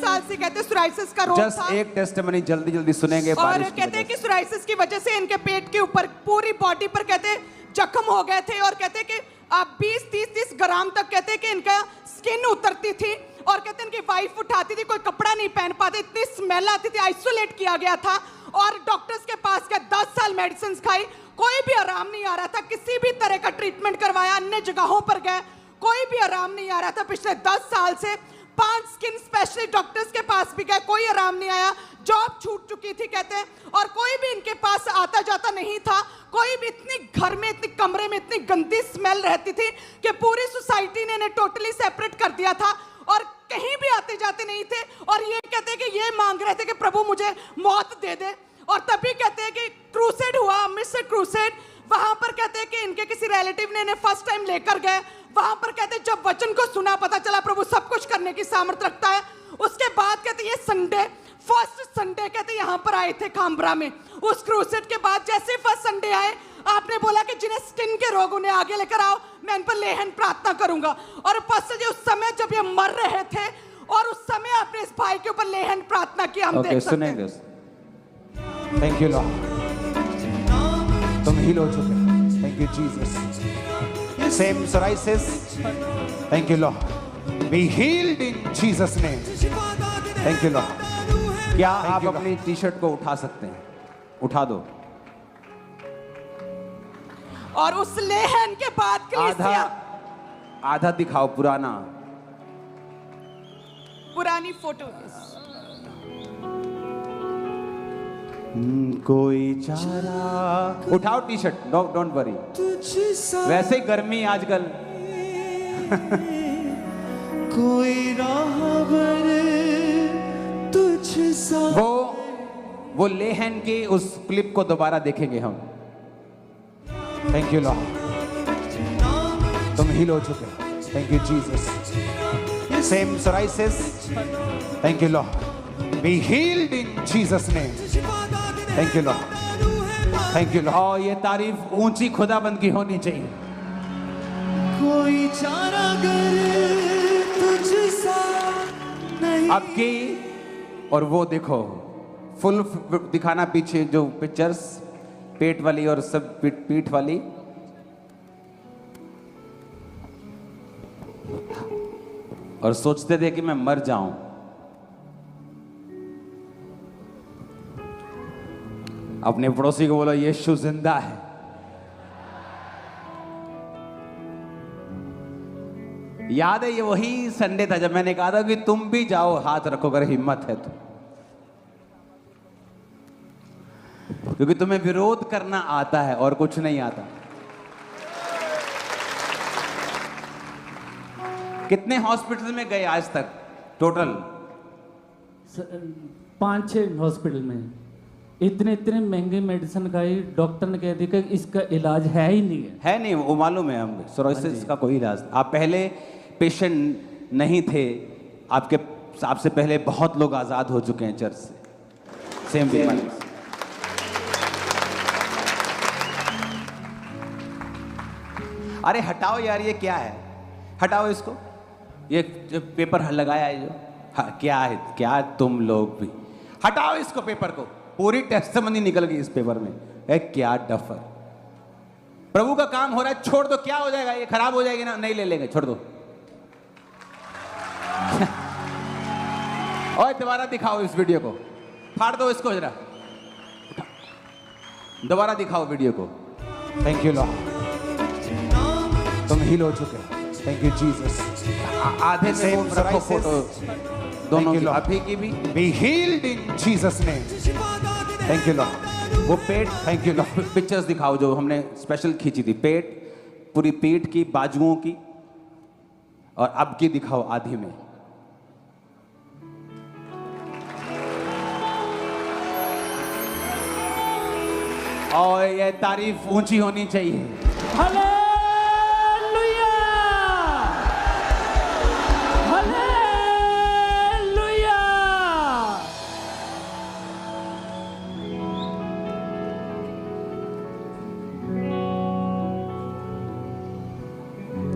साल से कहते सोराइसिस का रोग जस्ट था। एक टेस्टिमनी जल्दी जल्दी सुनेंगे। और बारिश की कहते वजह हैं कि से। सोराइसिस की वजह से इनके पेट के ऊपर पूरी बॉडी पर कहते जख्म हो गए थे और कहते कि 20-30 ग्राम तक कहते कि इनका स्किन उतरती थी और कहते इनकी वाइफ उठाती थी, कोई कपड़ा नहीं पहन पाते, इतनी स्मेल आती थी, आइसोलेट किया गया था और डॉक्टर्स के पास गए, 10 साल मेडिसिन खाई, कोई भी आराम नहीं आ रहा था। किसी भी तरह का ट्रीटमेंट करवाया, अन्य जगहों पर गए, कोई भी आराम नहीं आ रहा था। पिछले 10 साल से 5 स्किन स्पेशलिस्ट डॉक्टर्स के पास भी गए, कोई आराम नहीं आया। जॉब छूट चुकी थी कहते हैं और कोई भी इनके पास आता जाता नहीं था। कोई भी इतनी घर में, इतनी कमरे में इतनी गंदी स्मेल रहती थी कि पूरी सोसाइटी ने इन्हें टोटली सेपरेट कर दिया था और कहीं भी आते जाते नहीं थे। और ये कहते हैं कि ये मांग रहे थे कि प्रभु मुझे मौत दे दे। और तभी कहते हैं कि क्रूसेड हुआ, अमृतसर क्रूसेड, वहां पर कहते हैं कि इनके किसी रिलेटिव ने इन्हें फर्स्ट टाइम लेकर गए। वहां पर कहते हैं जब वचन को सुना, पता चला प्रभु सब कुछ करने की सामर्थ रखता है। उसके बाद कहते हैं ये संडे, फर्स्ट संडे कहते हैं यहाँ पर आए थे खामबरा में। उस क्रूसेड के बाद जैसे फर्स्ट संडे आए, आपने बोला कि जिन्हें स्किन के रोग उन्हें आगे लेकर आओ, मैं इन पर लेहन प्रार्थना करूंगा। और पास्टर जी उस समय जब ये मर रहे थे और उस समय आपने इस भाई के ऊपर लेहन प्रार्थना की, हम देख सकते हैं। थैंक यू लॉर्ड, तुम हील हो चुके। Thank you Jesus. Same psoriasis, thank you Lord, be healed in Jesus name. Thank you Lord. क्या आप अपनी टी शर्ट को उठा सकते हैं? उठा दो। और उस लेहन के बाद आधा दिखाओ, पुरानी फोटो। कोई चारा, उठाओ टी शर्ट, डोंट वरी। वैसे ही गर्मी आजकल। कोई राहबर तुझ सा। वो लेहन की उस क्लिप को दोबारा देखेंगे हम। थैंक यू लॉर्ड, तुम हील हो चुके। Thank you Jesus. Same psoriasis, thank you Lord, be healed in Jesus name. Thank you Lord, thank you Lord. और ये तारीफ ऊंची खुदाबंद की होनी चाहिए। कोई चारागर तुझ सा नहीं। अब की और वो देखो, फुल दिखाना पीछे जो पिक्चर्स, पेट वाली और सब पीठ वाली। और सोचते थे कि मैं मर जाऊं। अपने पड़ोसी को बोला यीशु जिंदा है। याद है ये वही संडे था जब मैंने कहा था कि तुम भी जाओ, हाथ रखो अगर हिम्मत है तो, क्योंकि तुम्हें विरोध करना आता है और कुछ नहीं आता। कितने हॉस्पिटल में गए आज तक टोटल? 5-6 हॉस्पिटल में। इतने महंगे मेडिसिन खाई, डॉक्टर ने कह दिया कि इसका इलाज है ही नहीं है नहीं, वो मालूम है हमें। सोराइसिस का कोई इलाज। आप पहले पेशेंट नहीं थे, आपसे पहले बहुत लोग आजाद हो चुके हैं चर्च से सेम बीमारी। अरे हटाओ यार, ये क्या है? हटाओ इसको। ये जो पेपर लगाया है जो, क्या है, क्या तुम लोग भी हटाओ इसको, पेपर को। पूरी टेस्टिमनी निकल गई इस पेपर में। क्या डफर। प्रभु का काम हो रहा है, छोड़ दो। क्या हो जाएगा? ये खराब हो जाएगी ना, नहीं ले लेंगे, छोड़ दो। और दोबारा दिखाओ इस वीडियो को, फाड़ दो इसको जरा, दोबारा दिखाओ वीडियो को। थैंक यू लॉर्ड, तुम हील हो चुके। Thank you Jesus. आधे से रखो फोटो दोनों की, अभी की भी। Be healed in Jesus name. Thank you Lord. वो पेट, थैंक यू लॉर्ड। पिक्चर्स दिखाओ जो हमने स्पेशल खींची थी, पेट, पूरी पीठ की, बाजुओं की, और अब की दिखाओ आधी में। और ये तारीफ ऊंची होनी चाहिए। Hallelujah, hallelujah.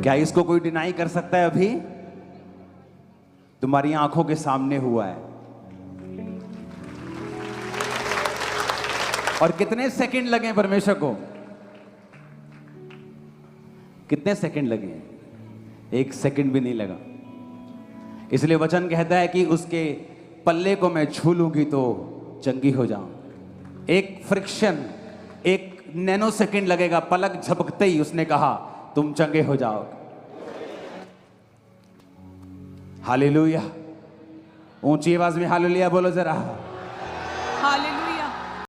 क्या इसको कोई डिनाई कर सकता है? अभी तुम्हारी आंखों के सामने हुआ है। और कितने सेकंड लगे परमेश्वर को? कितने सेकंड लगे? 1 सेकंड भी नहीं लगा। इसलिए वचन कहता है कि उसके पल्ले को मैं छू लूंगी तो चंगी हो जाऊं। एक फ्रिक्शन, एक नैनो सेकंड लगेगा, पलक झपकते ही उसने कहा तुम चंगे हो जाओ। हालेलुया। ऊंची आवाज में हालेलुया बोलो जरा। हालेलुया।